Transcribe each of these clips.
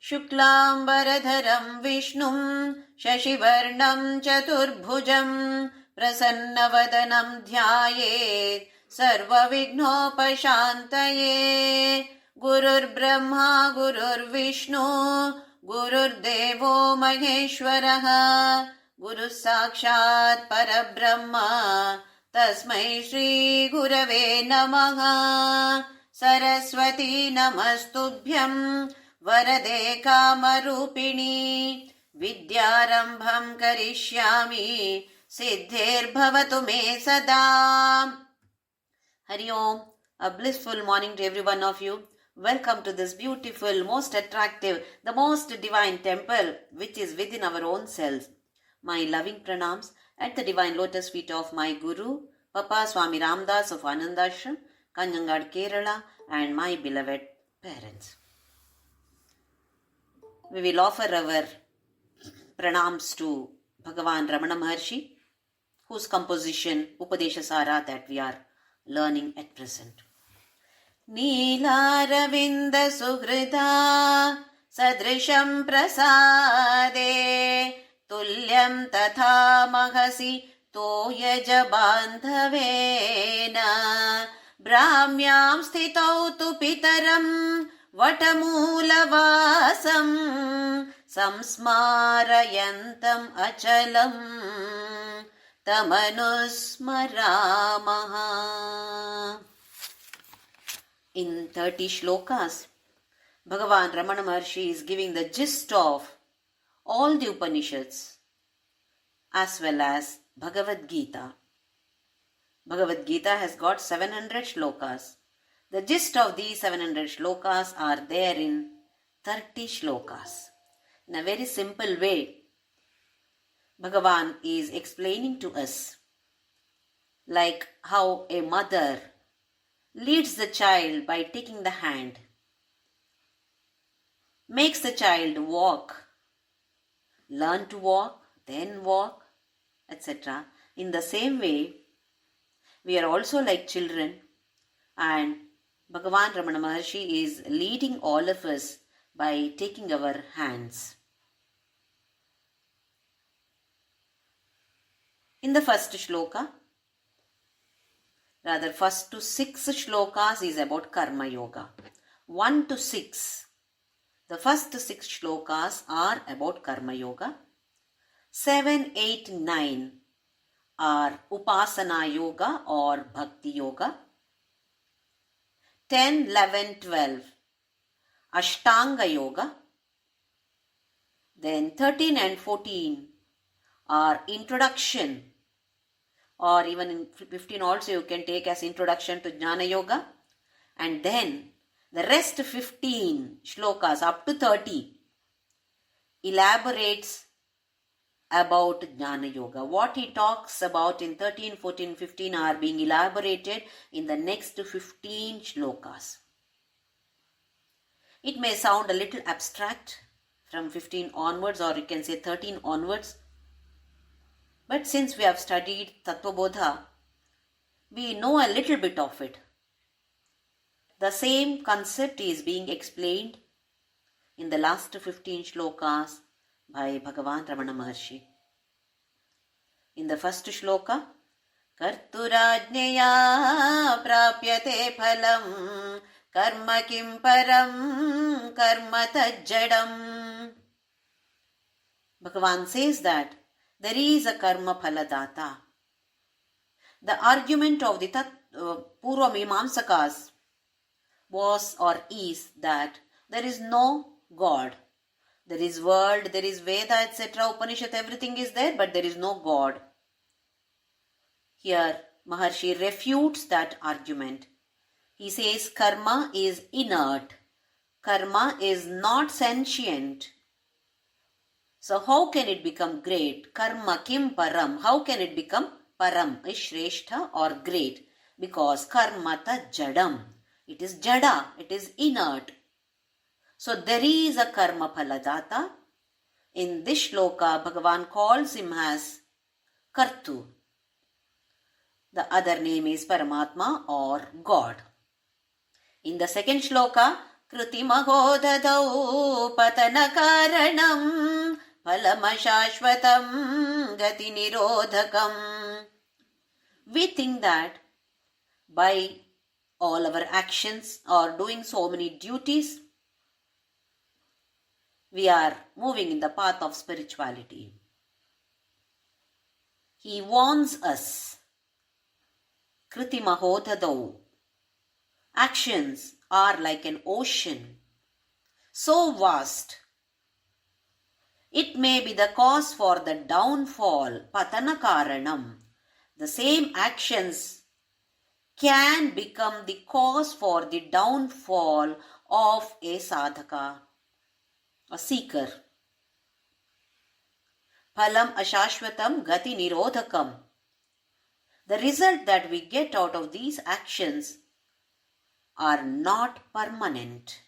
शुक्लाम्बरधरं विष्णुं शशिवर्णं चतुर्भुजं प्रसन्नवदनं ध्यायेत् सर्वविघ्नोपशान्तये। गुरुर्ब्रह्मा गुरुर्विष्णु गुरुर्देवो महेश्वरः गुरुः साक्षात् परब्रह्म तस्मै श्रीगुरवे नमः। सरस्वती नमस्तुभ्यं वरदे कामरूपिणी विद्यारम्भं करिष्यामि सिद्धिर्भवतु मे सदा। Hari Om, a blissful morning to every one of you. Welcome to this beautiful, most attractive, the most divine temple which is within our own selves. My loving pranams at the divine lotus feet of my Guru, Papa Swami Ramdas of Anandashram, Kanjangad, Kerala, and my beloved parents. We will offer our pranams to Bhagavan Ramana Maharshi, whose composition Upadesha Sara that we are learning at present. Neelaravinda Suhrida Sadrisham Prasade Tulyam Tatha Mahasi Toyaja Bandhavena Brahmyam Sthitau Tu Pitaram Vatamoolavasam Samsmarayantam Achalam Tamanusmaramaha. In 30 shlokas, Bhagavan Ramana Maharshi is giving the gist of all the Upanishads as well as Bhagavad Gita. Bhagavad Gita has got 700 shlokas. The gist of these 700 shlokas are there in 30 shlokas. In a very simple way, Bhagavan is explaining to us like how a mother leads the child by taking the hand, makes the child walk, learn to walk, then walk, etc. In the same way, we are also like children, and Bhagavan Ramana Maharshi is leading all of us by taking our hands. In the first shloka, rather first to 6 shlokas is about Karma Yoga. 1 to 6, the first 6 shlokas are about Karma Yoga. 7, 8, 9 are Upasana Yoga or Bhakti Yoga. 10, 11, 12 Ashtanga Yoga. Then 13 and 14 are Introduction, or even in 15 also you can take as Introduction to Jnana Yoga. And then the rest 15 shlokas up to 30 elaborates about Jnana Yoga. What he talks about in 13, 14, 15 are being elaborated in the next 15 shlokas. It may sound a little abstract from 15 onwards, or you can say 13 onwards. But since we have studied Tattva Bodha, we know a little bit of it. The same concept is being explained in the last 15 shlokas by Bhagavan Ramana Maharshi. In the first shloka, Karturajnaya prapyate phalam karma kim param karma tajjadam. Bhagavan says that there is a karma phaladata. The argument of the Purva Mimamsakas was or is that there is no God. There is world, there is Veda, etc. Upanishad, everything is there, but there is no God. Here, Maharshi refutes that argument. He says karma is inert. Karma is not sentient. So how can it become great? Karma kim param. How can it become param, Shrestha or great? because karmata jadam. It is jada, it is inert. So there is a karma phaladata. In this shloka, Bhagavan calls him as Kartu. The other name is Paramatma or God. In the second shloka, Krutimaho dadau patana karanam phalamashashvatam gati nirodhakam. We think that by all our actions or doing so many duties, we are moving in the path of spirituality. He warns us. Kritimaho dadau. Actions are like an ocean, so vast. It may be the cause for the downfall, patana karanam. The same actions can become the cause for the downfall of a sadhaka, a seeker. Phalam ashashvatam gati nirodhakam. The result that we get out of these actions are not permanent.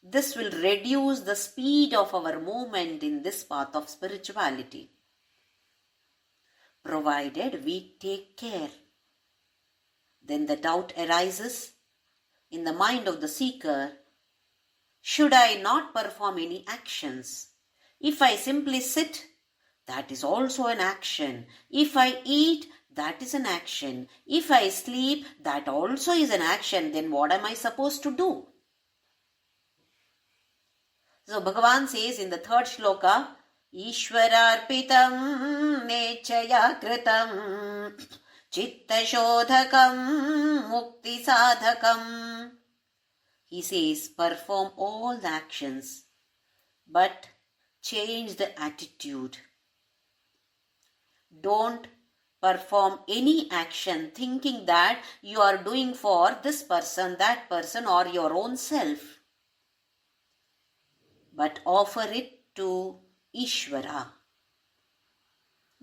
This will reduce the speed of our movement in this path of spirituality, provided we take care. Then the doubt arises in the mind of the seeker, should I not perform any actions? If I simply sit, that is also an action. If I eat, that is an action. If I sleep, that also is an action. Then what am I supposed to do? So Bhagavan says in the third shloka, Ishwararpitam nechaya kritam chitta shodhakam mukti sadhakam. He says, perform all the actions, but change the attitude. Don't perform any action thinking that you are doing for this person, that person, or your own self, but offer it to Ishvara,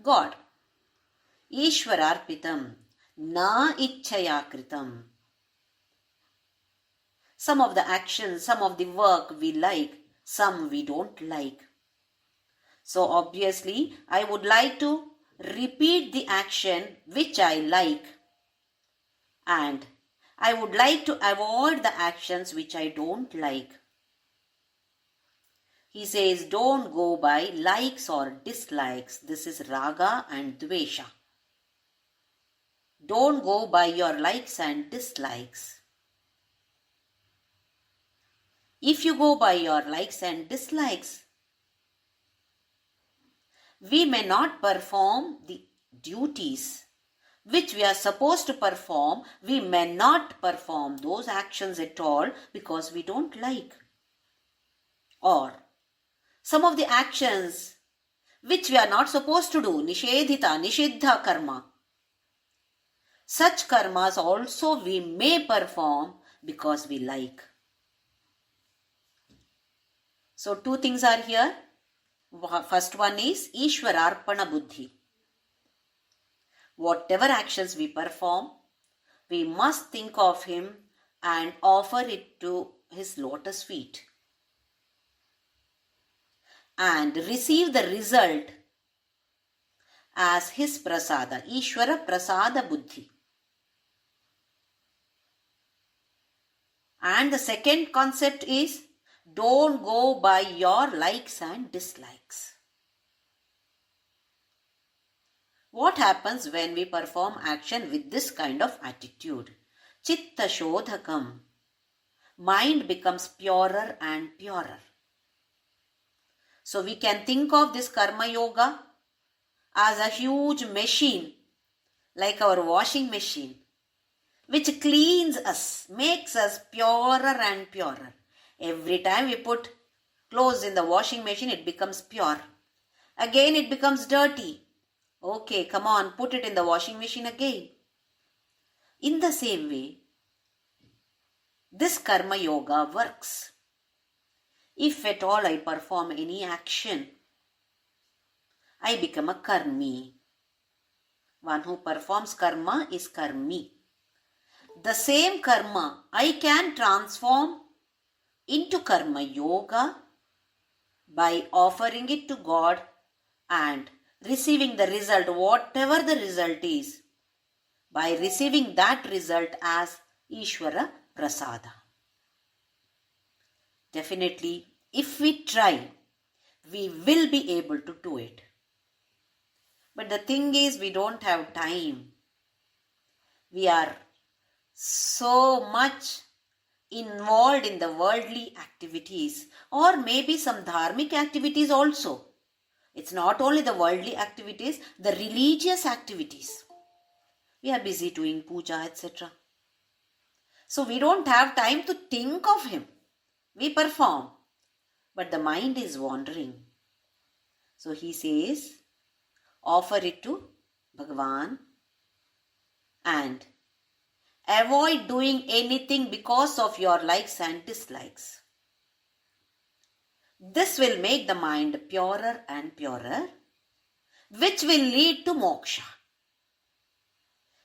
God. Ishwararpitam na ichchaya kritam. Some of the actions, some of the work we like, some we don't like. So obviously, I would like to repeat the action which I like, and I would like to avoid the actions which I don't like. He says, don't go by likes or dislikes. This is raga and dvesha. Don't go by your likes and dislikes. If you go by your likes and dislikes, we may not perform the duties which we are supposed to perform. We may not perform those actions at all because we don't like. Or some of the actions which we are not supposed to do, nishedhita, nishiddha karma. Such karmas also we may perform because we like. So two things are here. First one is Ishwararpana Buddhi. Whatever actions we perform, we must think of Him and offer it to His lotus feet and receive the result as His prasada, Ishwara prasada buddhi. And the second concept is, don't go by your likes and dislikes. What happens when we perform action with this kind of attitude? Chitta shodhakam. Mind becomes purer and purer. So we can think of this karma yoga as a huge machine, like our washing machine, which cleans us, makes us purer and purer. Every time we put clothes in the washing machine, it becomes pure. Again it becomes dirty. Okay, come on, put it in the washing machine again. In the same way, this karma yoga works. If at all I perform any action, I become a karmi. One who performs karma is karmi. The same karma I can transform into karma yoga by offering it to God and receiving the result, whatever the result is, by receiving that result as Ishvara Prasada. Definitely, if we try, we will be able to do it. But the thing is, we don't have time. We are so much involved in the worldly activities, or maybe some dharmic activities also. It's not only the worldly activities, the religious activities. We are busy doing puja, etc. So we don't have time to think of Him. We perform, but the mind is wandering. So he says, offer it to Bhagavan and avoid doing anything because of your likes and dislikes. This will make the mind purer and purer, which will lead to moksha.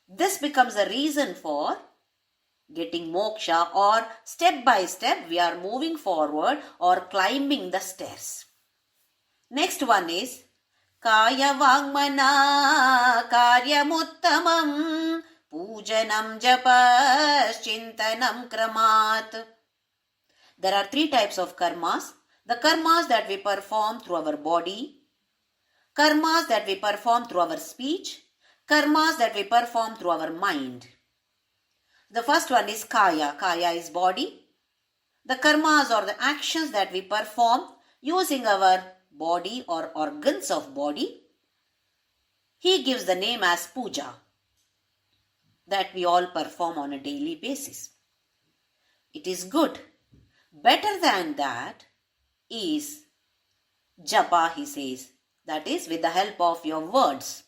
This becomes a reason for getting moksha, or step by step we are moving forward or climbing the stairs. Next one is Kaya Vangmana Karyamuttamam Pujanam Japas Chintanam Kramat. There are 3 types of karmas. The karmas that we perform through our body, karmas that we perform through our speech, karmas that we perform through our mind. The first one is Kaya. Kaya is body. The karmas or the actions that we perform using our body or organs of body, he gives the name as puja, that we all perform on a daily basis. It is good. Better than that is japa, he says. That is with the help of your words.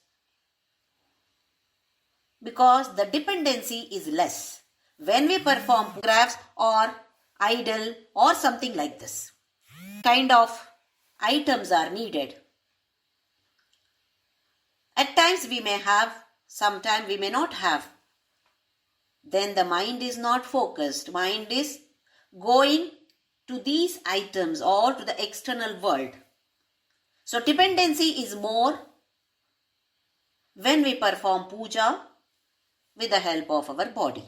Because the dependency is less when we perform paragraphs or idle or something like this. Kind of items are needed. At times we may have, sometimes we may not have. Then the mind is not focused. Mind is going to these items or to the external world. So dependency is more when we perform puja with the help of our body.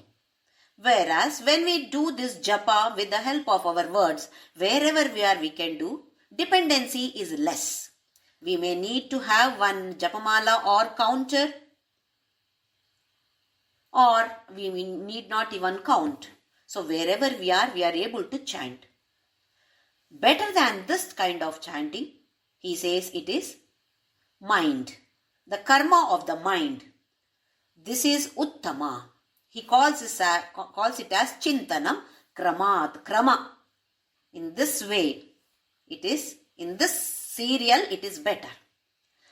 Whereas when we do this japa with the help of our words, wherever we are we can do, dependency is less. We may need to have one japamala or counter, or we need not even count. So wherever we are able to chant. Better than this kind of chanting, he says it is mind, the karma of the mind. This is uttama. He calls it as chintanam kramat, krama. In this way, it is, in this serial, it is better.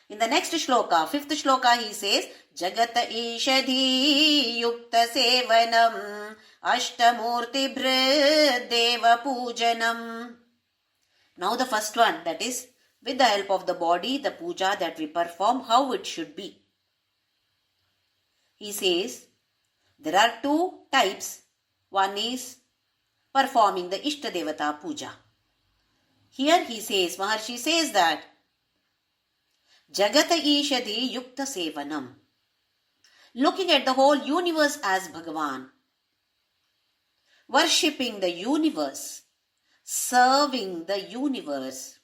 In the next shloka, 5th shloka, he says, Jagata ishadhi yukta sevanam ashtamurti deva pujanam. Now the first one, that is, with the help of the body, the puja that we perform, how it should be. He says, there are 2 types. One is performing the Ishta Devata puja. Here he says, Maharshi says that Jagata Ishadi Yukta Sevanam. Looking at the whole universe as Bhagavan. Worshipping the universe. Serving the universe.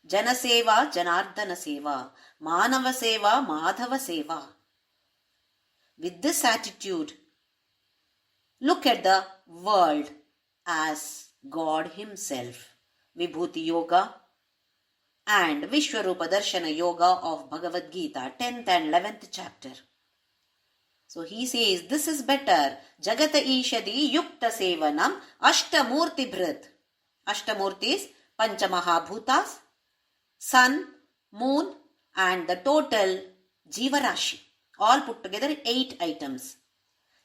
Jana Seva, Janardana Seva. Manava Seva, Madhava Seva. With this attitude, look at the world as God Himself. Vibhuti Yoga and Vishwarupa Darshana Yoga of Bhagavad Gita, 10th and 11th chapter. So he says, this is better. Jagata Ishadi Yukta Sevanam Ashtamurti Bhrit. Ashtamurti is Panchamahabhutas, sun, moon and the total Jivarashi. All put together 8 items.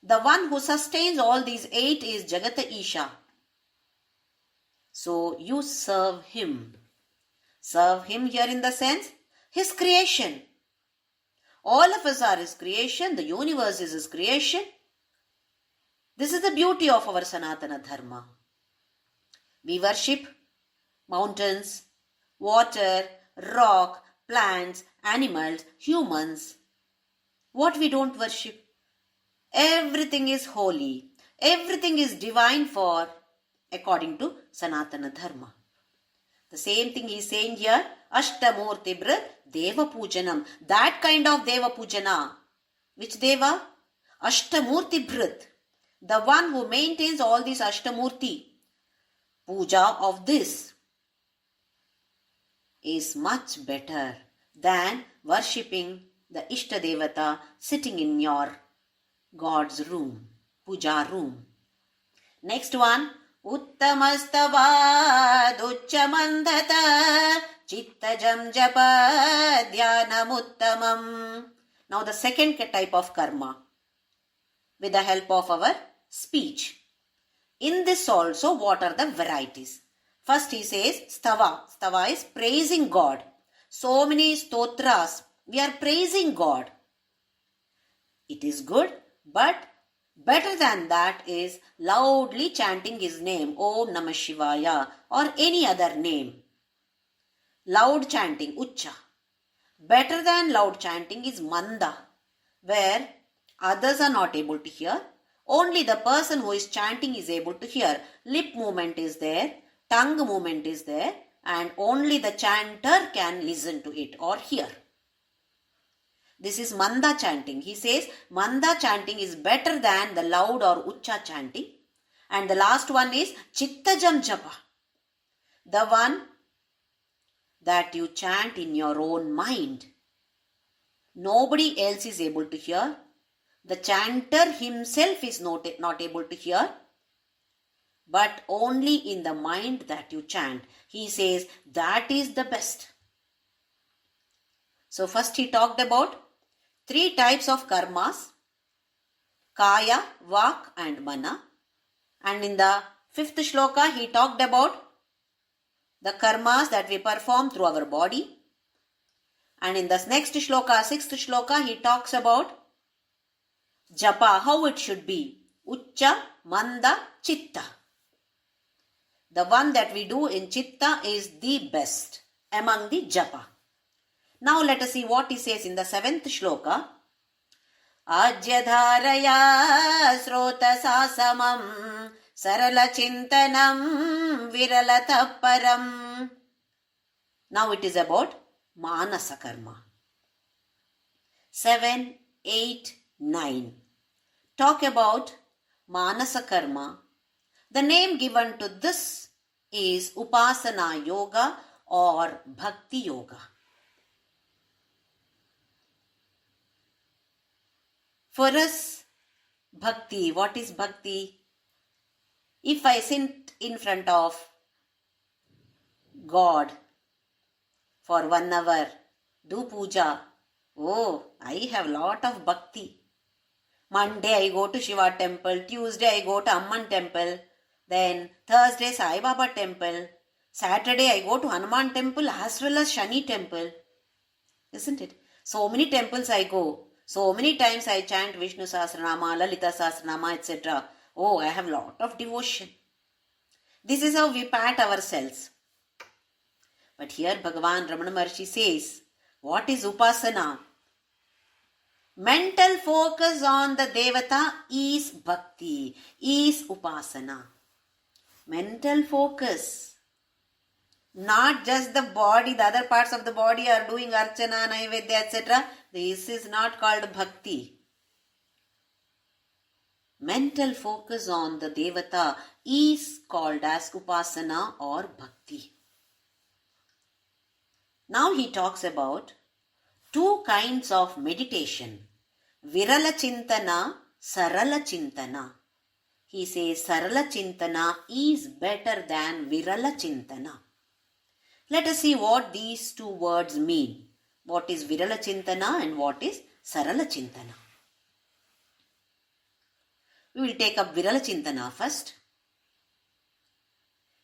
The one who sustains all these 8 is Jagata Isha. So you serve Him. Serve Him here in the sense, His creation. All of us are His creation. The universe is His creation. This is the beauty of our Sanatana Dharma. We worship mountains, water, rock, plants, animals, humans. What we don't worship? Everything is holy. Everything is divine for according to Sanatana Dharma. The same thing he is saying here, Ashtamurti Brit Deva Pujanam. That kind of Deva Pujana. Which Deva? Ashtamurti Brit. The one who maintains all these Ashtamurti. Puja of this is much better than worshipping the Ishta Devata sitting in your God's room, puja room. Next one, Uttamastavad Uchamandhata Chittajam Japa Dhyanamuttamam. Now the second type of karma with the help of our speech. In this also, what are the varieties? First he says stava. Stava is praising God. So many stotras, we are praising God. It is good, but better than that is loudly chanting His name, Om Namah Shivaya, or any other name. Loud chanting, Ucha. Better than loud chanting is Manda, where others are not able to hear. Only the person who is chanting is able to hear. Lip movement is there, tongue movement is there, and only the chanter can listen to it or hear. This is Manda chanting. He says Manda chanting is better than the loud or Ucha chanting. And the last one is Chittajam Japa. The one that you chant in your own mind. Nobody else is able to hear. The chanter himself is not able to hear. But only in the mind that you chant. He says that is the best. So first he talked about 3 types of karmas. Kaya, Vak and Mana. And in the 5th shloka he talked about the karmas that we perform through our body. And in the next shloka, 6th shloka, he talks about japa, how it should be. Ucha, Manda, Chitta. The one that we do in Chitta is the best among the japa. Now let us see what he says in the 7th shloka. Ajyadharaya srota sasamam sarala chintanam viralataparam. Now it is about manasa karma. 7, 8, 9. Talk about manasa karma. The name given to this is Upasana Yoga or Bhakti Yoga. For us, Bhakti, what is Bhakti? If I sit in front of God for 1 hour, do puja, oh, I have lot of Bhakti. Monday I go to Shiva temple, Tuesday I go to Amman temple, then Thursday Sai Baba temple, Saturday I go to Hanuman temple as well as Shani temple. Isn't it? So many temples I go. So many times I chant Vishnu Sahasranama, Lalita Sahasranama, etc. Oh, I have lot of devotion. This is how we pat ourselves. But here Bhagavan Ramana Maharshi says, what is Upasana? Mental focus on the Devata is Bhakti, is Upasana. Mental focus. Not just the body, the other parts of the body are doing Archana, Naivedya, etc. This is not called Bhakti. Mental focus on the Devata is called as Upasana or Bhakti. Now he talks about 2 kinds of meditation. Virala Chintana, Sarala Chintana. He says Sarala Chintana is better than Virala Chintana. Let us see what these 2 words mean. What is Virala Chintana and what is Sarala Chintana. We will take up Virala Chintana first.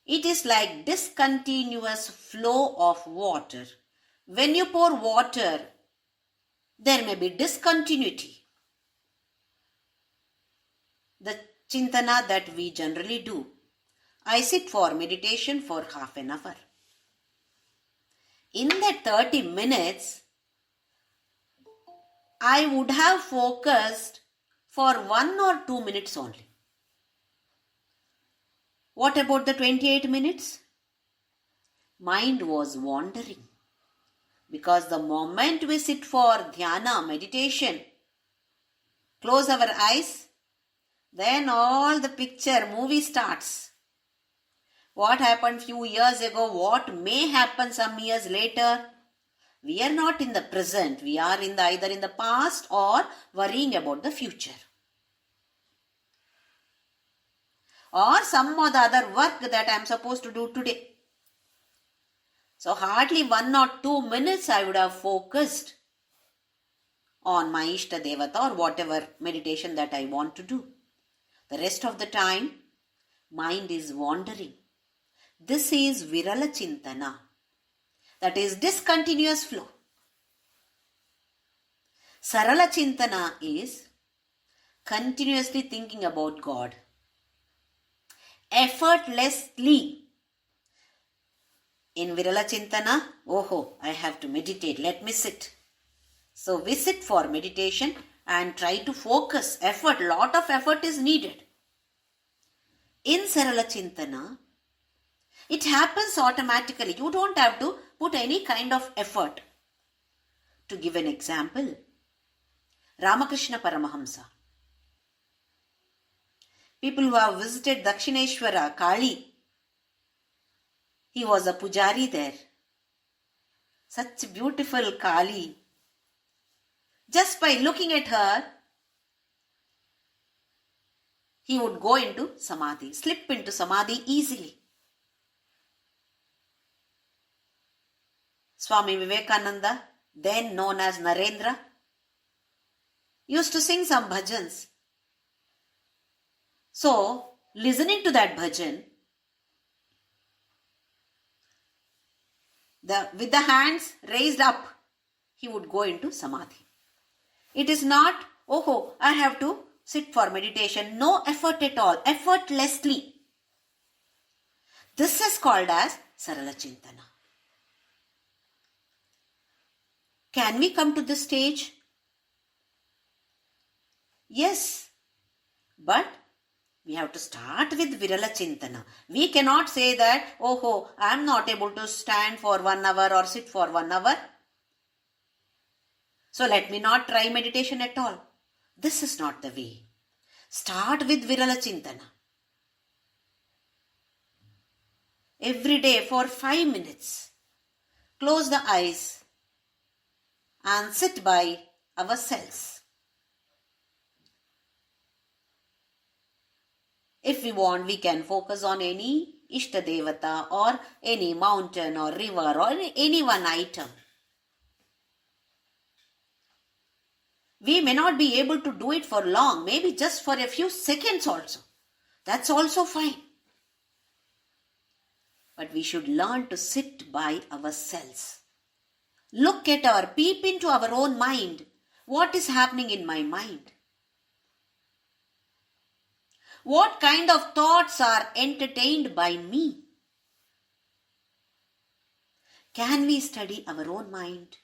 It is like discontinuous flow of water. When you pour water, There may be discontinuity. The chintana that we generally do. I sit for meditation for half an hour. In that 30 minutes, I would have focused for 1 or 2 minutes only. What about the 28 minutes? Mind was wandering. Because the moment we sit for dhyana, meditation, close our eyes, then all the movie starts. What happened few years ago, what may happen some years later. We are not in the present. We are either in the past or worrying about the future. Or some or the other work that I am supposed to do today. So hardly 1 or 2 minutes I would have focused on my Ishta Devata or whatever meditation that I want to do. The rest of the time, mind is wandering. This is Virala Chintana. That is discontinuous flow. Sarala Chintana is continuously thinking about God. Effortlessly. In Virala Chintana, I have to meditate, let me sit. So we sit for meditation and try to focus. Lot of effort is needed. In Sarala Chintana, it happens automatically. You don't have to put any kind of effort. To give an example, Ramakrishna Paramahamsa. People who have visited Dakshineshwara, Kali, he was a pujari there. Such beautiful Kali. Just by looking at her, he would go into samadhi, slip into samadhi easily. Swami Vivekananda, then known as Narendra, used to sing some bhajans. So, listening to that bhajan, with the hands raised up, he would go into samadhi. It is not, I have to sit for meditation. No effort at all, effortlessly. This is called as Sarala Chintana. Can we come to this stage? Yes, but we have to start with Virala Chintana. We cannot say that, I am not able to stand for 1 hour or sit for 1 hour. So let me not try meditation at all. This is not the way. Start with Virala Chintana. Every day for 5 minutes, close the eyes and sit by ourselves. If we want, we can focus on any Ishta Devata or any mountain or river or any one item. We may not be able to do it for long, maybe just for a few seconds also. That's also fine. But we should learn to sit by ourselves. Peep into our own mind. What is happening in my mind? What kind of thoughts are entertained by me? Can we study our own mind?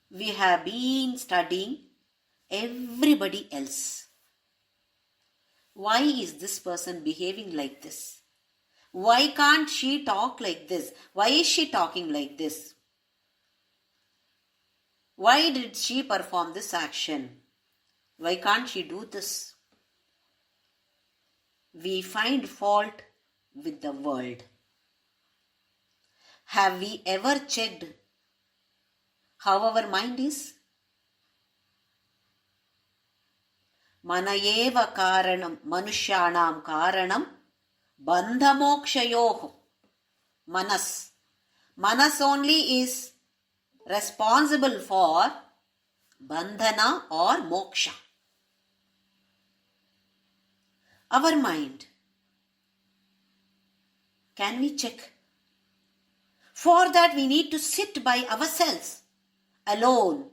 We have been studying everybody else. Why is this person behaving like this? Why can't she talk like this? Why is she talking like this? Why did she perform this action? Why can't she do this? We find fault with the world. Have we ever checked how our mind is? Manayeva karanam manushyanam karanam bandhamokshayoho. Manas. Manas only is responsible for bandhana or moksha. Our mind. Can we check? For that we need to sit by ourselves. alone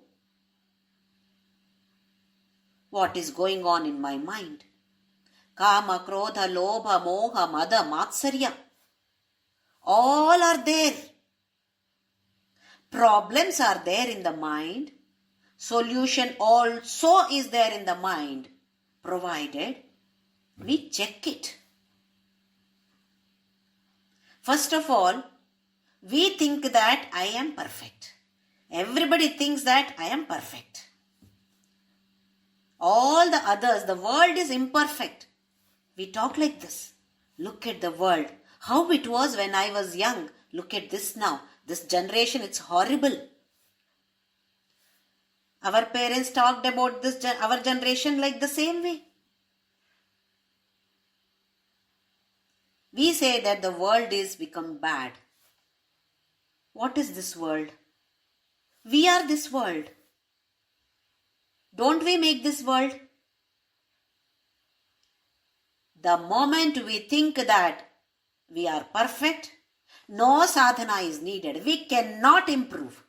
what is going on in my mind. Kama, Krodha, Lobha, Moha, Mada, Matsarya. All are there. Problems are there in the mind. Solution also is there in the mind, provided we check it. First of all, we think that I am perfect. Everybody thinks that I am perfect. All the others, the world is imperfect. We talk like this. Look at the world. How it was when I was young. Look at this now. This generation, it's horrible. Our parents talked about our generation like the same way. We say that the world is become bad. What is this world? We are this world. Don't we make this world? The moment we think that we are perfect, no sadhana is needed. We cannot improve.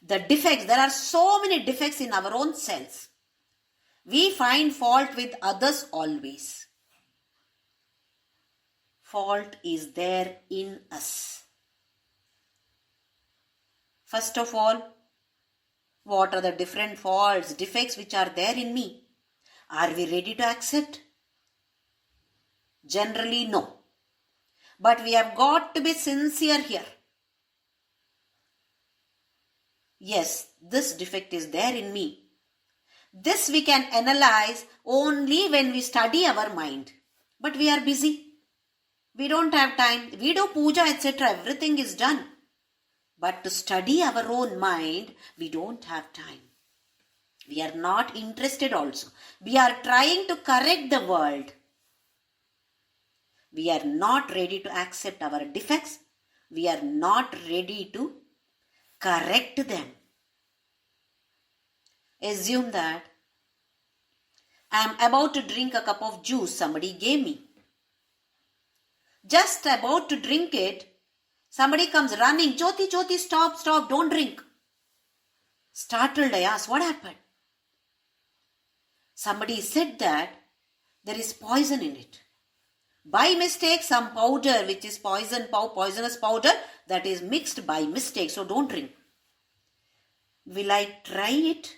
The defects, there are so many defects in our own selves. We find fault with others always. Fault is there in us. First of all, what are the different faults, defects which are there in me? Are we ready to accept? Generally, no. But we have got to be sincere here. Yes, this defect is there in me. This we can analyze only when we study our mind. But we are busy. We don't have time. We do puja, etc. Everything is done. But to study our own mind, we don't have time. We are not interested also. We are trying to correct the world. We are not ready to accept our defects. We are not ready to correct them. Assume that I am about to drink a cup of juice somebody gave me. Just about to drink it, somebody comes running. Jyoti, Jyoti, stop, don't drink. Startled, I asked, what happened? Somebody said that there is poison in it. By mistake, some powder which is poisonous powder, that is mixed by mistake, so don't drink. Will I try it?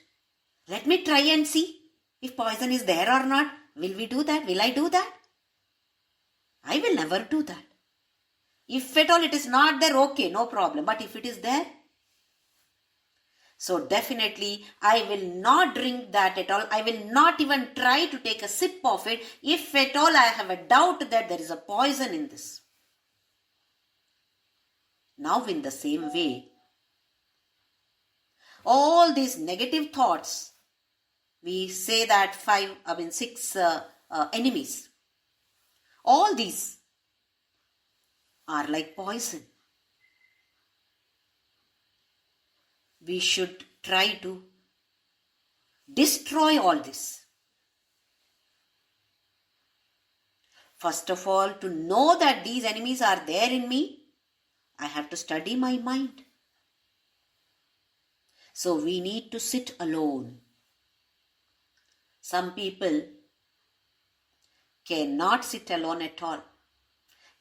Let me try and see if poison is there or not. Will we do that? Will I do that? I will never do that. If at all it is not there, okay, no problem. But if it is there, so definitely I will not drink that at all. I will not even try to take a sip of it if at all I have a doubt that there is a poison in this. Now in the same way, all these negative thoughts, we say that 6 enemies. All these are like poison. We should try to destroy all this. First of all, to know that these enemies are there in me, I have to study my mind. So we need to sit alone. Some people cannot sit alone at all.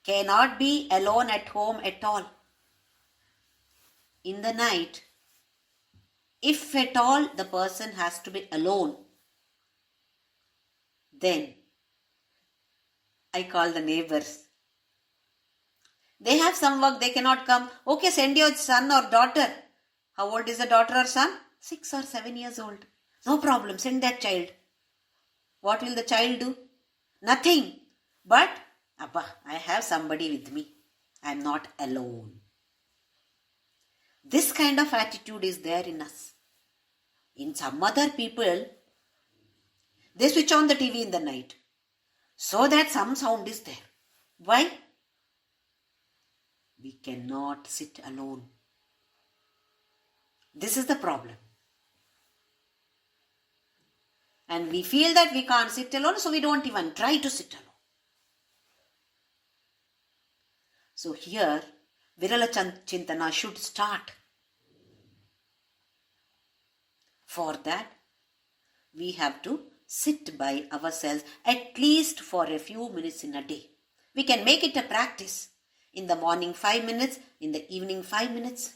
Cannot be alone at home at all. In the night, if at all the person has to be alone, then I call the neighbors. They have some work, they cannot come. Okay, send your son or daughter. How old is the daughter or son? 6 or 7 years old. No problem, send that child. What will the child do? Nothing. But, Abba, I have somebody with me. I am not alone. This kind of attitude is there in us. In some other people, they switch on the TV in the night so that some sound is there. Why? We cannot sit alone. This is the problem. And we feel that we can't sit alone, so we don't even try to sit alone. So here, Virala Chintana should start. For that, we have to sit by ourselves at least for a few minutes in a day. We can make it a practice. In the morning 5 minutes, in the evening 5 minutes.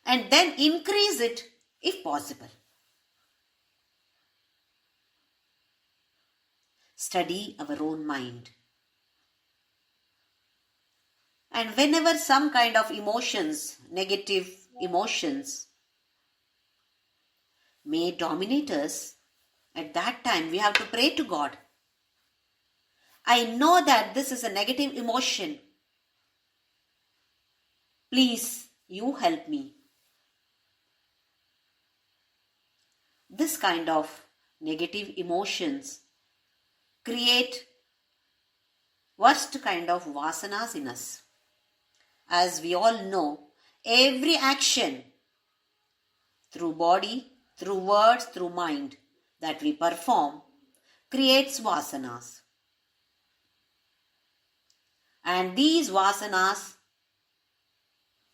And then increase it if possible. Study our own mind. And whenever some kind of emotions, negative emotions, may dominate us, at that time we have to pray to God. I know that this is a negative emotion. Please, you help me. This kind of negative emotions create worst kind of vasanas in us. As we all know, every action through body, through words, through mind that we perform creates vasanas. And these vasanas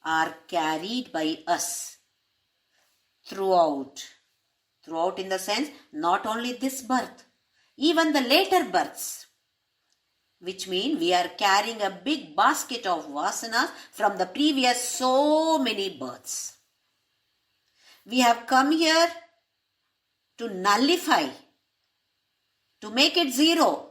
are carried by us throughout. Throughout in the sense, not only this birth, even the later births. Which means we are carrying a big basket of vasanas from the previous so many births. We have come here to nullify, to make it zero.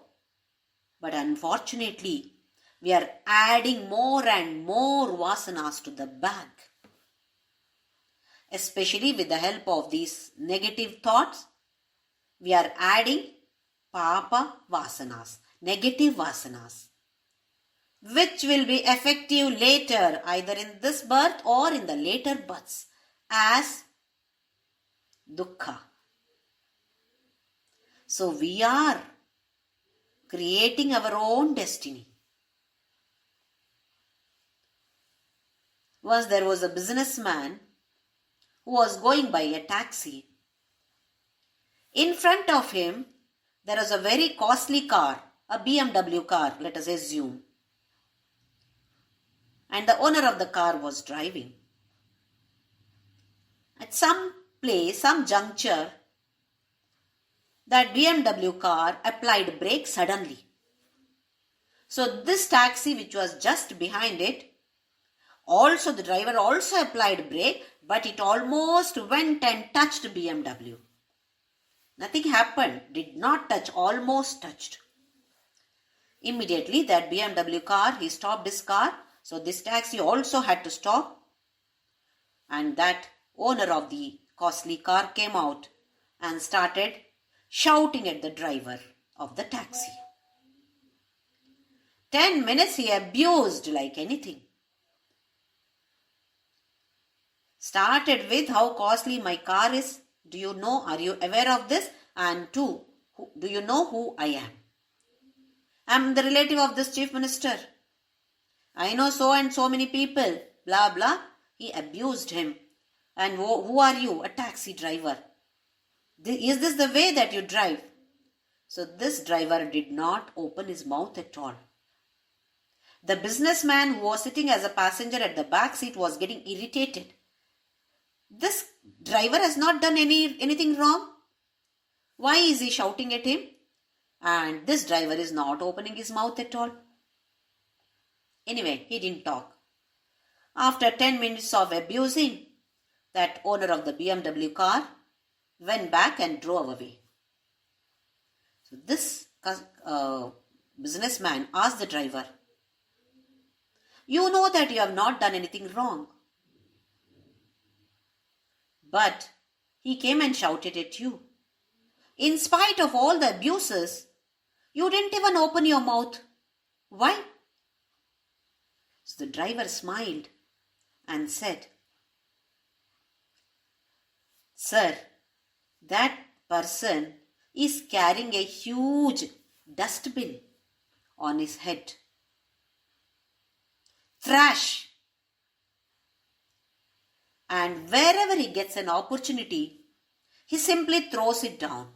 But unfortunately, we are adding more and more vasanas to the bag. Especially with the help of these negative thoughts, we are adding papa vasanas, negative vasanas, which will be effective later, either in this birth or in the later births, as dukkha. So we are creating our own destiny. Once there was a businessman who was going by a taxi. In front of him, there was a very costly car, a BMW car, let us assume. And the owner of the car was driving. At some place, some juncture, that BMW car applied brake suddenly. So this taxi, which was just behind it, also the driver also applied brake, but it almost went and touched BMW. Nothing happened, did not touch, almost touched. Immediately that BMW car, he stopped his car. So this taxi also had to stop. And that owner of the costly car came out and started shouting at the driver of the taxi. 10 minutes he abused like anything. Started with how costly my car is. Do you know, are you aware of this? And two, do you know who I am? I am the relative of this chief minister. I know so and so many people. Blah, blah. He abused him. And who are you? A taxi driver. Is this the way that you drive? So this driver did not open his mouth at all. The businessman who was sitting as a passenger at the back seat was getting irritated. This driver has not done anything wrong. Why is he shouting at him? And this driver is not opening his mouth at all. Anyway, he didn't talk. After 10 minutes of abusing, that owner of the BMW car went back and drove away. So this businessman asked the driver, you know that you have not done anything wrong. But he came and shouted at you. In spite of all the abuses, you didn't even open your mouth. Why? So the driver smiled and said, Sir, that person is carrying a huge dustbin on his head. Trash. And wherever he gets an opportunity, he simply throws it down.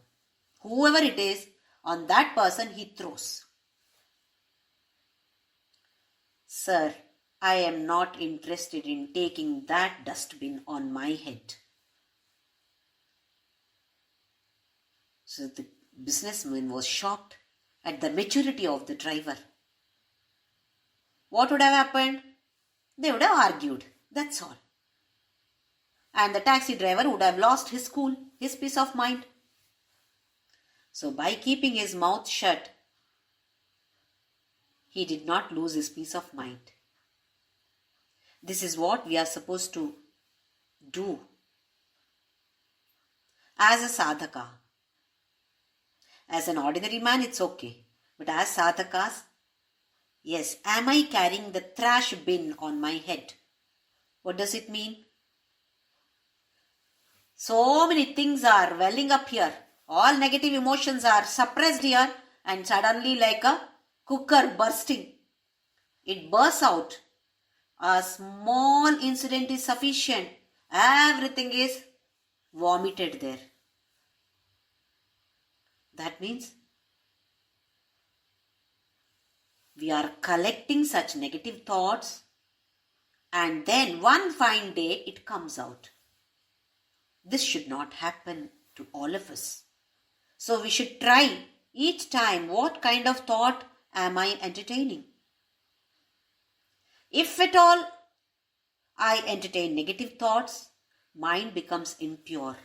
Whoever it is, on that person he throws. Sir, I am not interested in taking that dustbin on my head. So the businessman was shocked at the maturity of the driver. What would have happened? They would have argued. That's all. And the taxi driver would have lost his cool, his peace of mind. So by keeping his mouth shut, he did not lose his peace of mind. This is what we are supposed to do as a sadhaka. As an ordinary man, it's okay. But as sadhakas, yes, am I carrying the trash bin on my head? What does it mean? So many things are welling up here. All negative emotions are suppressed here, and suddenly like a cooker bursting, it bursts out. A small incident is sufficient. Everything is vomited there. That means we are collecting such negative thoughts, and then one fine day it comes out. This should not happen to all of us. So we should try each time, what kind of thought am I entertaining? If at all I entertain negative thoughts, mind becomes impure.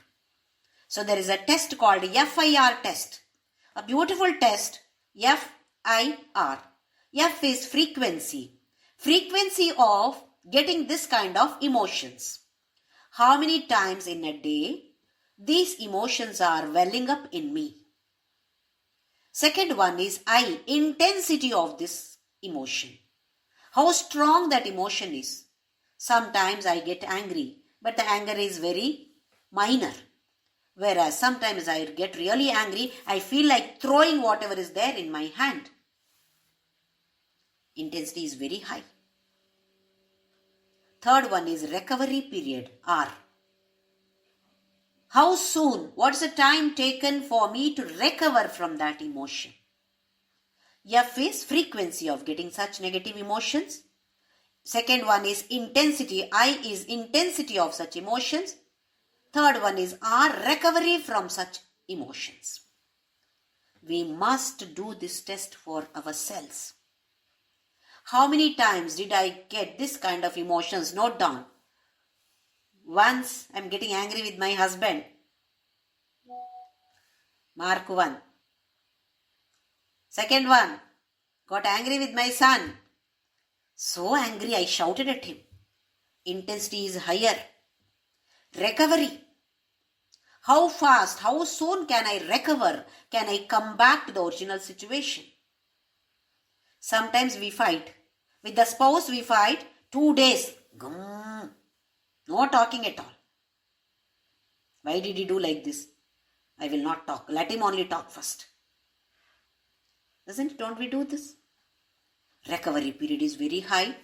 So there is a test called FIR test. A beautiful test, FIR. F is frequency. Frequency of getting this kind of emotions. How many times in a day these emotions are welling up in me? Second one is I, intensity of this emotion. How strong that emotion is. Sometimes I get angry, but the anger is very minor. Whereas sometimes I get really angry, I feel like throwing whatever is there in my hand. Intensity is very high. Third one is recovery period, R. How soon? What's the time taken for me to recover from that emotion? F is frequency of getting such negative emotions. Second one is intensity. I is intensity of such emotions. Third one is R, recovery from such emotions. We must do this test for ourselves. How many times did I get this kind of emotions? Note down. Once I'm getting angry with my husband. Mark 1. Second one, got angry with my son. So angry I shouted at him. Intensity is higher. Recovery. How fast, how soon can I recover? Can I come back to the original situation? Sometimes we fight. With the spouse we fight 2 days. No talking at all. Why did he do like this? I will not talk. Let him only talk first. Don't we do this? Recovery period is very high.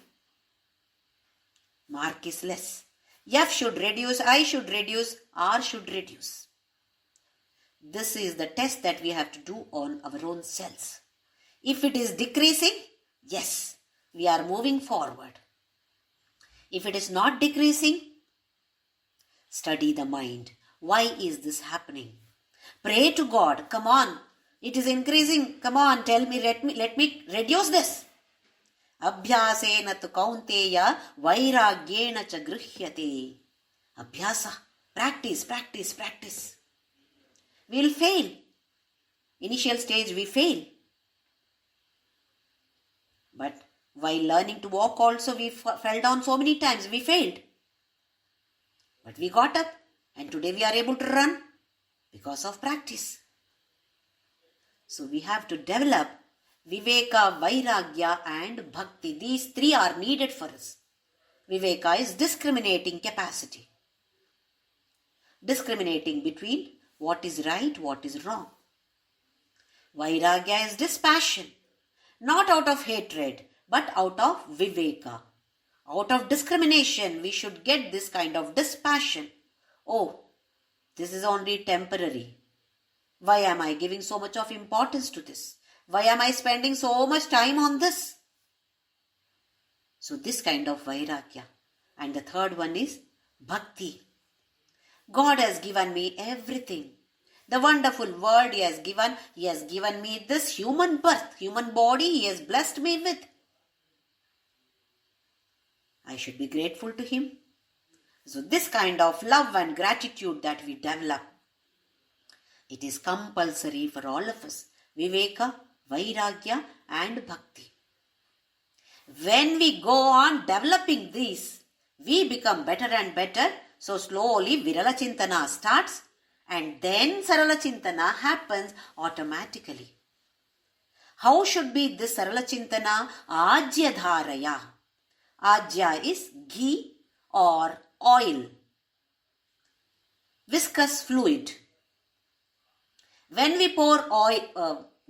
Mark is less. F should reduce, I should reduce, R should reduce. This is the test that we have to do on our own selves. If it is decreasing, yes, we are moving forward. If it is not decreasing, study the mind. Why is this happening? Pray to God. Come on. It is increasing. Come on, tell me, let me reduce this. Abhyasena tu kaunteya vairagyena cha grihyate. Abhyasa. Practice. We will fail. Initial stage we fail. But while learning to walk also we fell down so many times. We failed. But we got up and today we are able to run because of practice. So we have to develop Viveka, Vairagya and Bhakti. These three are needed for us. Viveka is discriminating capacity. Discriminating between what is right, what is wrong. Vairagya is dispassion. Not out of hatred, but out of Viveka. Out of discrimination, we should get this kind of dispassion. Oh, this is only temporary. Why am I giving so much of importance to this? Why am I spending so much time on this? So this kind of Vairagya. And the third one is Bhakti. God has given me everything. the wonderful world He has given. He has given me this human birth, human body He has blessed me with. I should be grateful to Him. So this kind of love and gratitude that we develop, it is compulsory for all of us. Viveka, Vairagya and Bhakti. When we go on developing these, we become better and better. So slowly Virala Chintana starts and then Sarala Chintana happens automatically. How should be this Sarala Chintana? Ajya Dharaya. Ajya is ghee or oil, viscous fluid. When we pour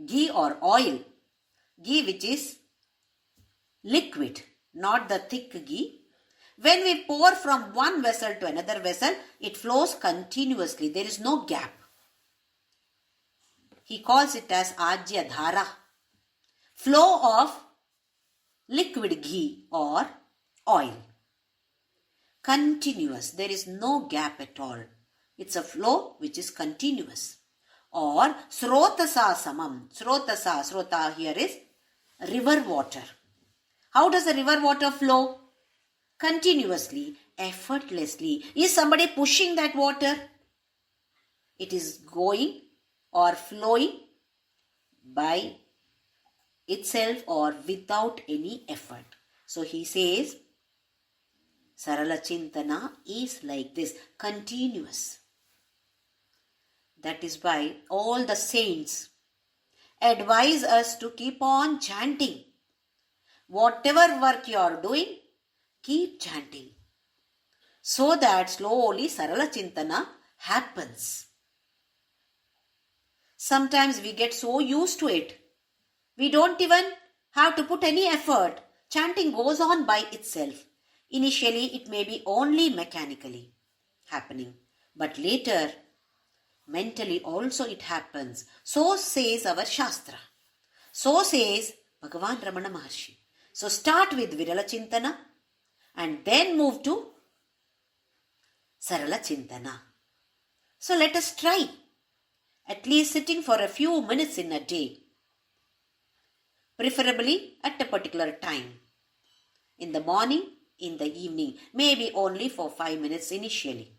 ghee or oil, ghee which is liquid, not the thick ghee, when we pour from one vessel to another vessel, it flows continuously. There is no gap. He calls it as Ajya Dhara. Flow of liquid ghee or oil. Continuous. There is no gap at all. It's a flow which is continuous. Or Srotasa Samam. Srota here is river water. How does the river water flow? Continuously, effortlessly. Is somebody pushing that water? It is going or flowing by itself or without any effort. So he says, Sarala Chintana is like this, continuous. That is why all the saints advise us to keep on chanting. Whatever work you are doing, keep chanting. So that slowly Sarala Chintana happens. Sometimes we get so used to it. We don't even have to put any effort. Chanting goes on by itself. Initially, it may be only mechanically happening. But later, mentally also it happens. So says our Shastra. So says Bhagavan Ramana Maharshi. So start with Virala Chintana and then move to Sarala Chintana. So let us try. At least sitting for a few minutes in a day. Preferably at a particular time. In the morning, in the evening. Maybe only for 5 minutes initially.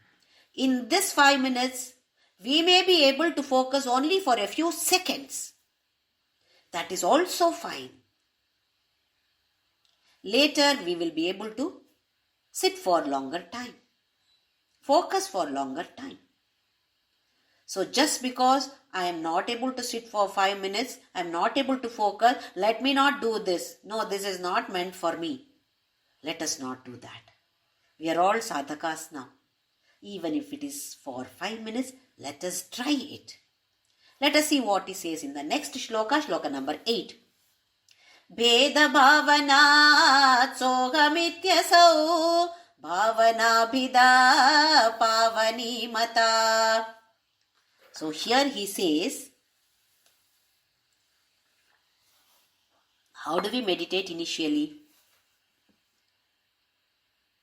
In this 5 minutes, we may be able to focus only for a few seconds. That is also fine. Later, we will be able to sit for longer time. Focus for longer time. So just because I am not able to sit for 5 minutes, I am not able to focus, let me not do this. No, this is not meant for me. Let us not do that. We are all sadhakas now. Even if it is for 5 minutes, let us try it. Let us see what he says in the next shloka, shloka number 8. Bheda bhavana tsogamityasau bhavana bhida pavani mata. So here he says, how do we meditate initially?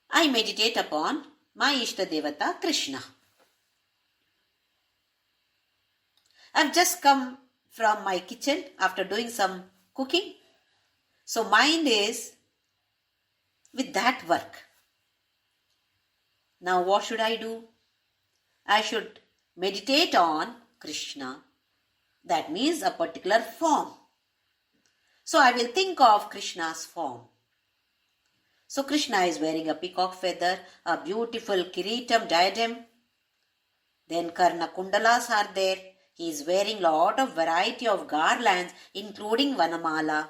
I meditate upon my Ishta Devata Krishna. I've just come from my kitchen after doing some cooking. So mind is with that work. Now what should I do? I should meditate on Krishna. That means a particular form. So I will think of Krishna's form. So Krishna is wearing a peacock feather, a beautiful kiritam diadem. Then Karna Kundalas are there. He is wearing lot of variety of garlands, including Vanamala.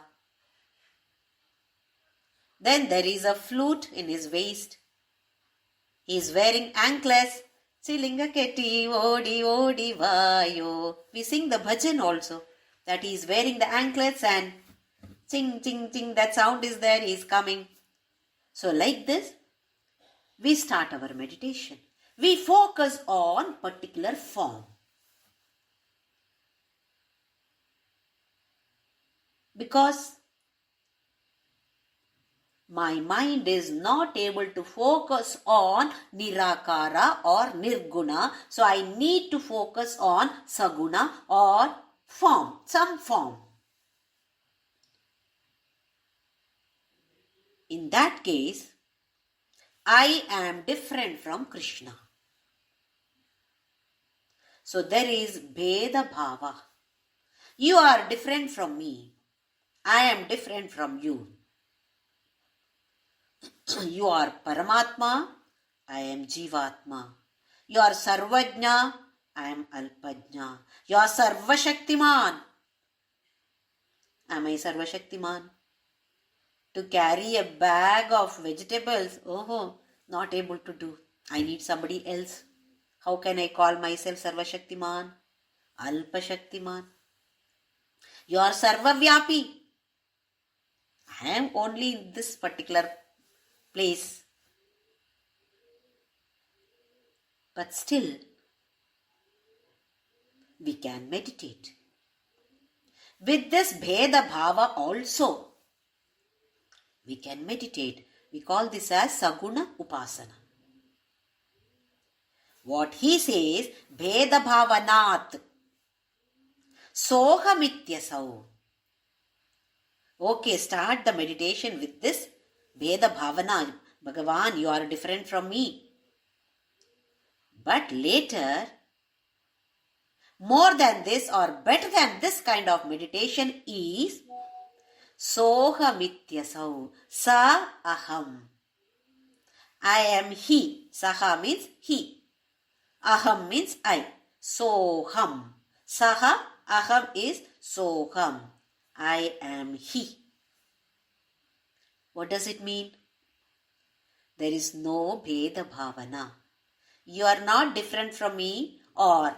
Then there is a flute in his waist. He is wearing anklets. Silinga keti odi odi vayo. We sing the bhajan also. That he is wearing the anklets and ching ching ching. That sound is there. He is coming. So like this, we start our meditation. We focus on particular form. Because my mind is not able to focus on Nirakara or Nirguna. So I need to focus on Saguna or form, some form. In that case, I am different from Krishna. So there is Bheda Bhava. You are different from me. I am different from you. You are Paramatma. I am Jivatma. You are Sarvajna. I am Alpajna. You are Sarvashaktiman. Am I Sarvashaktiman? To carry a bag of vegetables, not able to do. I need somebody else. How can I call myself Sarvashaktiman? Alpashaktiman. You are Sarvavyapi. I am only in this particular place. But still, we can meditate. With this Bheda Bhava also, we can meditate. We call this as Saguna Upasana. What he says, Bheda Bhavanat, Sohamityasau. Okay, start the meditation with this Bheda Bhavana. Bhagavan, you are different from me. But later, more than this or better than this kind of meditation is Sohamityasau, Sa Aham. I am he. Saha means he. Aham means I. Soham. Saha, aham is Soham. I am he. What does it mean? There is no Bheda Bhavana. You are not different from me, or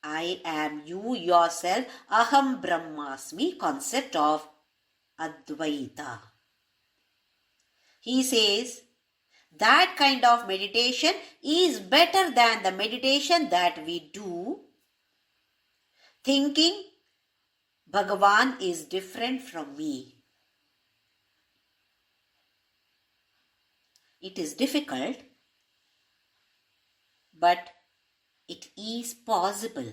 I am you yourself. Aham Brahmasmi, concept of Advaita. He says that kind of meditation is better than the meditation that we do thinking Bhagavan is different from me. It is difficult, but it is possible.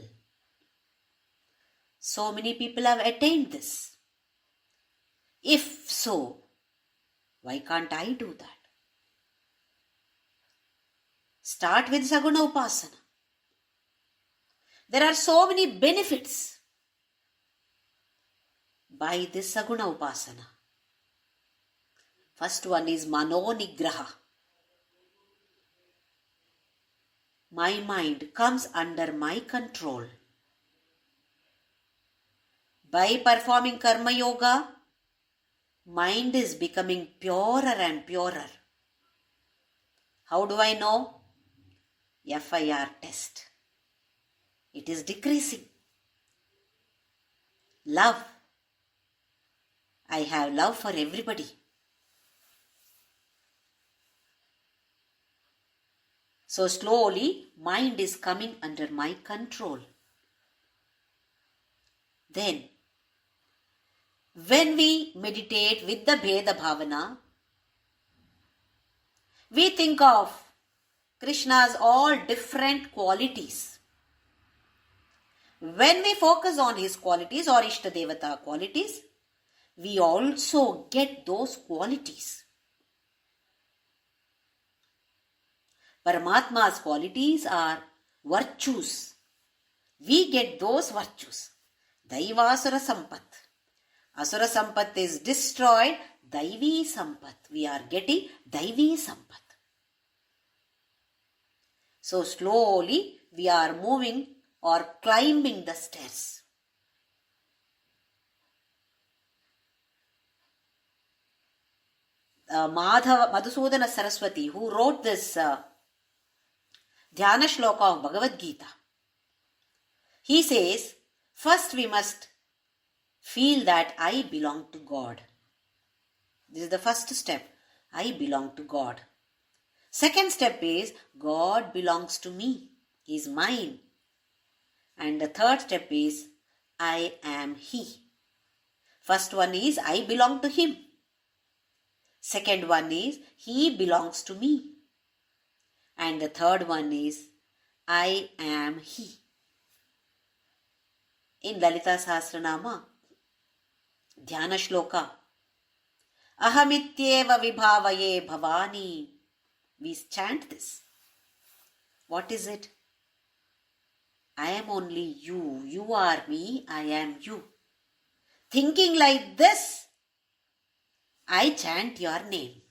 So many people have attained this. If so, why can't I do that? Start with Saguna Upasana. There are so many benefits by this Saguna Upasana. First one is Mano Nigraha. My mind comes under my control. By performing Karma Yoga, mind is becoming purer and purer. How do I know? FIR test. It is decreasing. Love. I have love for everybody. So slowly, mind is coming under my control. Then, when we meditate with the Bheda Bhavana, we think of Krishna's all different qualities. When we focus on his qualities or Ishtadevata qualities, we also get those qualities. Paramatma's qualities are virtues. We get those virtues. Daivasura Sampat. Asura Sampat is destroyed. Daivi Sampat. We are getting Daivi Sampat. So slowly we are moving or climbing the stairs. Madhusudana Saraswati, who wrote this Dhyana Shloka of Bhagavad Gita, he says, first we must feel that I belong to God. This is the first step. I belong to God. Second step is God belongs to me. He is mine. And the third step is I am He. First one is I belong to Him. Second one is, he belongs to me. And the third one is, I am he. In Lalita Sahasranama, Dhyana Shloka, Ahamityeva vibhavaye bhavani. We chant this. What is it? I am only you. You are me. I am you. Thinking like this, I chant your name.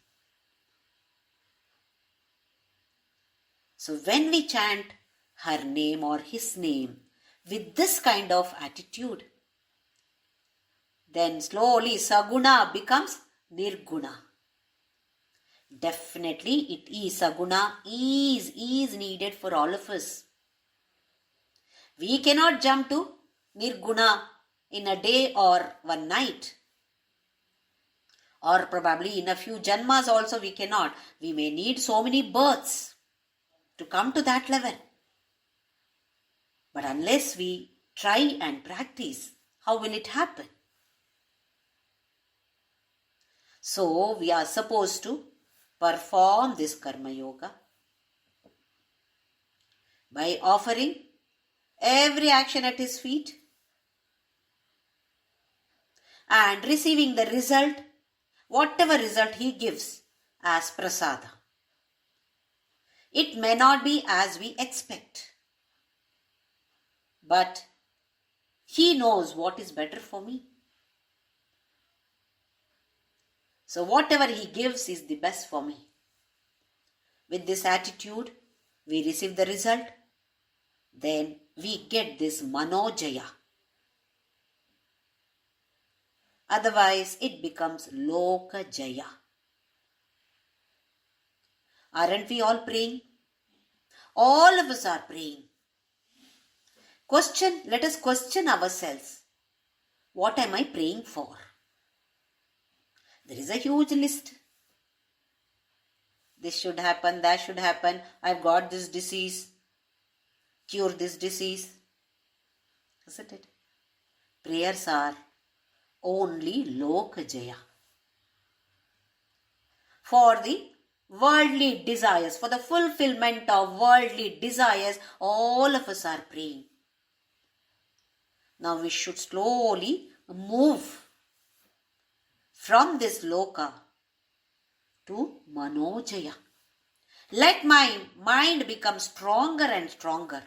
So when we chant her name or his name with this kind of attitude, then slowly Saguna becomes Nirguna. Definitely it is Saguna is needed for all of us. We cannot jump to Nirguna in a day or one night. Or probably in a few janmas also we cannot. We may need so many births to come to that level. But unless we try and practice, how will it happen? So we are supposed to perform this karma yoga by offering every action at his feet and receiving the result, whatever result he gives, as prasada. It may not be as we expect, but he knows what is better for me. So whatever he gives is the best for me. With this attitude, we receive the result. Then we get this manojaya. Otherwise, it becomes lokajaya. Aren't we all praying? All of us are praying. Let us question ourselves. What am I praying for? There is a huge list. This should happen, that should happen. I've got this disease. Cure this disease. Isn't it? Prayers are only lokajaya. For the worldly desires, for the fulfillment of worldly desires, all of us are praying. Now we should slowly move from this loka to manojaya. Let my mind become stronger and stronger.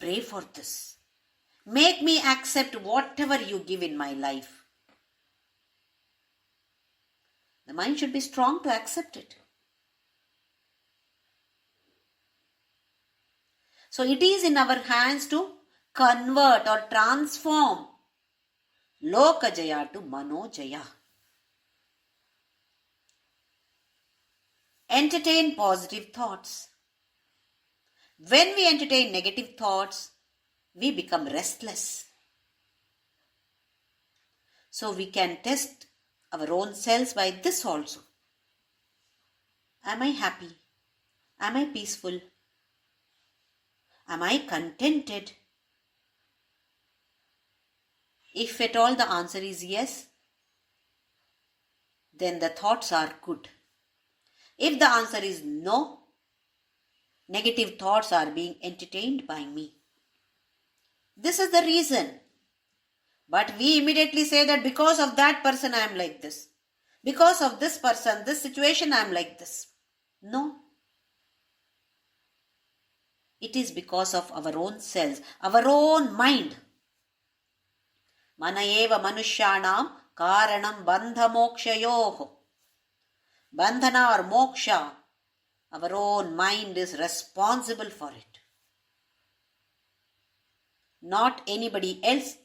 Pray for this. Make me accept whatever you give in my life. The mind should be strong to accept it. So it is in our hands to convert or transform lokajaya to manojaya. Entertain positive thoughts. When we entertain negative thoughts, we become restless. So we can test our own selves by this also. Am I happy? Am I peaceful? Am I contented? If at all the answer is yes, then the thoughts are good. If the answer is no, negative thoughts are being entertained by me. This is the reason. But we immediately say that because of that person I am like this. Because of this person, this situation I am like this. No. It is because of our own selves, our own mind. Mana eva manushyanam karanam bandha mokshayoho. Bandhana or moksha, our own mind is responsible for it. Not anybody else,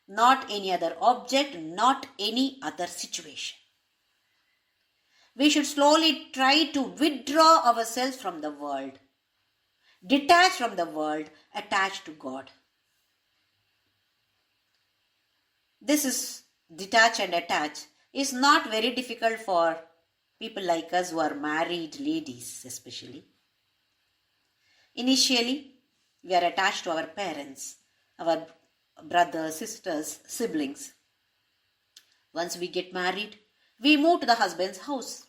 not any other object, not any other situation. We should slowly try to withdraw ourselves from the world, detach from the world, attach to God. This is detach and attach is not very difficult for people like us who are married ladies especially. Initially, we are attached to our parents, our brothers, sisters, siblings. Once we get married, we move to the husband's house.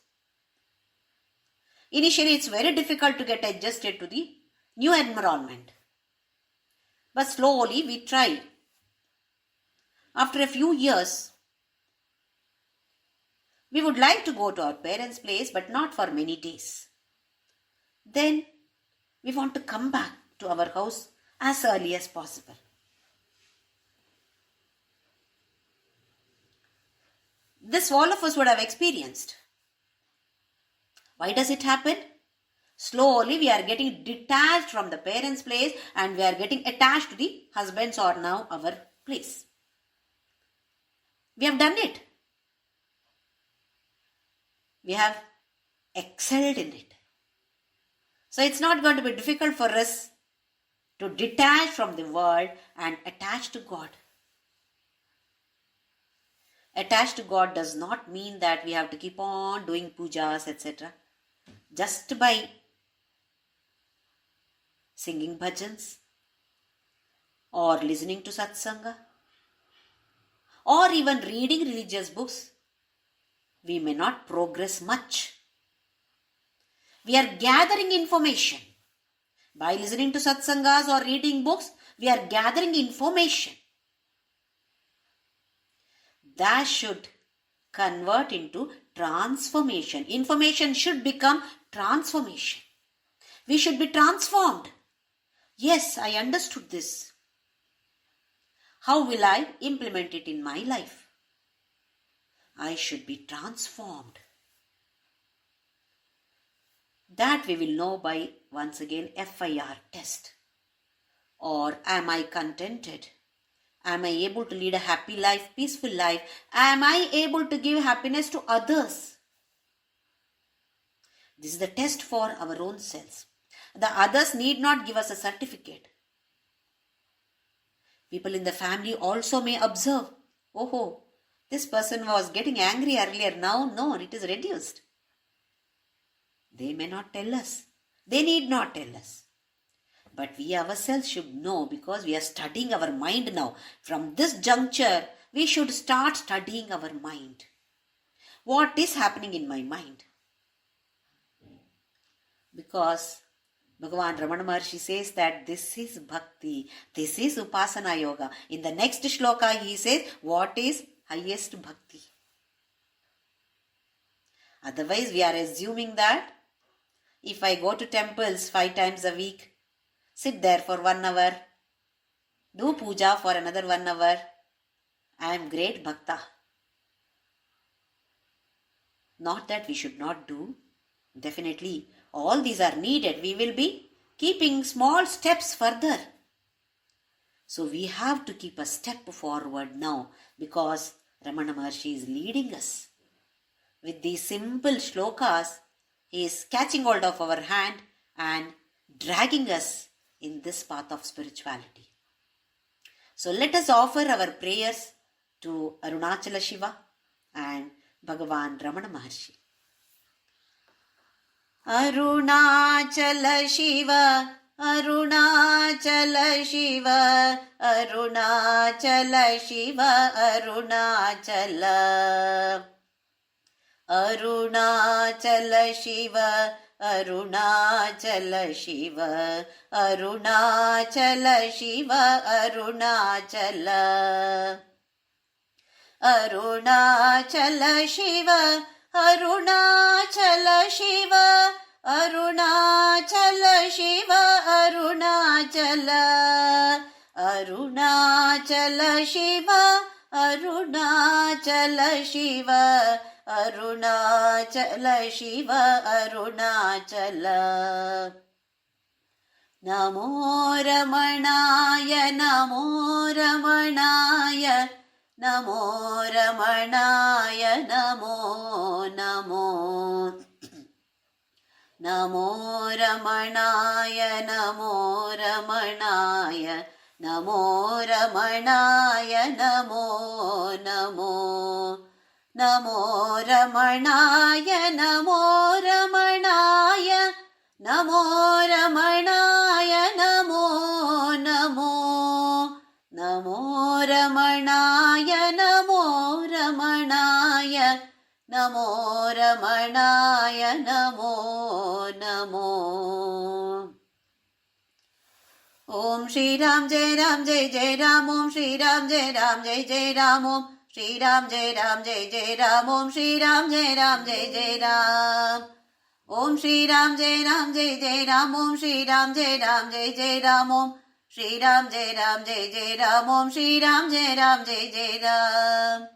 Initially, it's very difficult to get adjusted to the new environment. But slowly we try. After a few years, we would like to go to our parents' place, but not for many days. Then we want to come back to our house as early as possible. This all of us would have experienced. Why does it happen? Slowly we are getting detached from the parents' place and we are getting attached to the husband's or now our place. We have done it. We have excelled in it. So it's not going to be difficult for us to detach from the world and attach to God. Attached to God does not mean that we have to keep on doing pujas, etc. Just by singing bhajans or listening to satsanga or even reading religious books, we may not progress much. We are gathering information. By listening to satsangas or reading books, we are gathering information. That should convert into transformation. Information should become transformation. We should be transformed. Yes, I understood this. How will I implement it in my life? I should be transformed. That we will know by, once again, FIR test. Or am I contented? Am I able to lead a happy life, peaceful life? Am I able to give happiness to others? This is the test for our own selves. The others need not give us a certificate. People in the family also may observe, oh, this person was getting angry earlier, now no, it is reduced. They may not tell us. They need not tell us. But we ourselves should know, because we are studying our mind now. From this juncture, we should start studying our mind. What is happening in my mind? Because Bhagavan Ramana Maharshi says that this is bhakti, this is upasana yoga. In the next shloka he says, what is highest bhakti? Otherwise we are assuming that if I go to temples 5 times a week, sit there for 1 hour, do puja for another 1 hour, I am great bhakta. Not that we should not do. Definitely, all these are needed. We will be keeping small steps further. So we have to keep a step forward now, because Ramana Maharshi is leading us. With these simple shlokas, he is catching hold of our hand and dragging us in this path of spirituality. So let us offer our prayers to Arunachala Shiva and Bhagavan Ramana Maharshi. Arunachala Shiva, Arunachala Shiva, Arunachala Shiva, Arunachala. Arunachala Shiva, Arunachala Shiva, Arunachala Shiva, Arunachala. Arunachala Shiva, Arunachala Shiva, Arunachala Shiva, Arunachala. Arunachala Shiva, Arunachala Shiva, Arunachala Shiva, Arunachala. Namo Ramanaya, Namo Ramanaya, Namo Ramanaya, Namo Namo. Namo Ramanaya, Namo Ramanaya, Namo Ramanaya, Namo Namo. Namo Ramanaya, Namo Ramanaya, Namo Ramanaya, Namo Namo. Namo Ramanaya, Namo Ramanaya, Namo नमो रमणाय नमो नमो। ॐ श्रीराम जय राम जय जय राम, ॐ श्रीराम जय राम जय जय राम, ॐ श्रीराम जय राम जय जय राम, ॐ श्रीराम जय राम जय जय राम। ॐ श्रीराम जय राम जय जय राम, ॐ श्रीराम जय राम जय जय राम, ॐ श्रीराम जय राम जय जय राम, ॐ श्रीराम जय राम जय जय राम।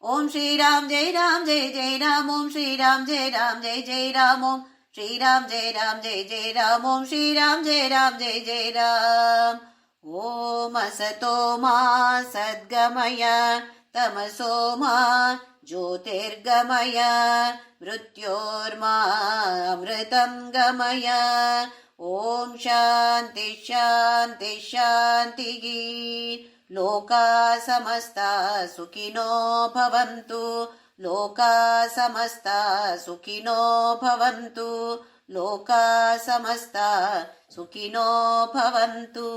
ॐ श्रीराम जय राम जय जय राम, ॐ श्रीराम जय राम जय जय राम, ॐ श्रीराम जय राम जय जय राम, ॐ श्रीराम जय राम जय जय राम। ॐ असतो मा सद्गमय तमसो मा ज्योतिर्गमय मृत्योर्मा अमृतं गमय। ॐ शान्ति शान्ति शान्तिः। लोका समस्ता सुखिनो भवन्तु, लोका समस्ता सुखिनो भवन्तु, लोका समस्ता सुखिनो भवन्तु।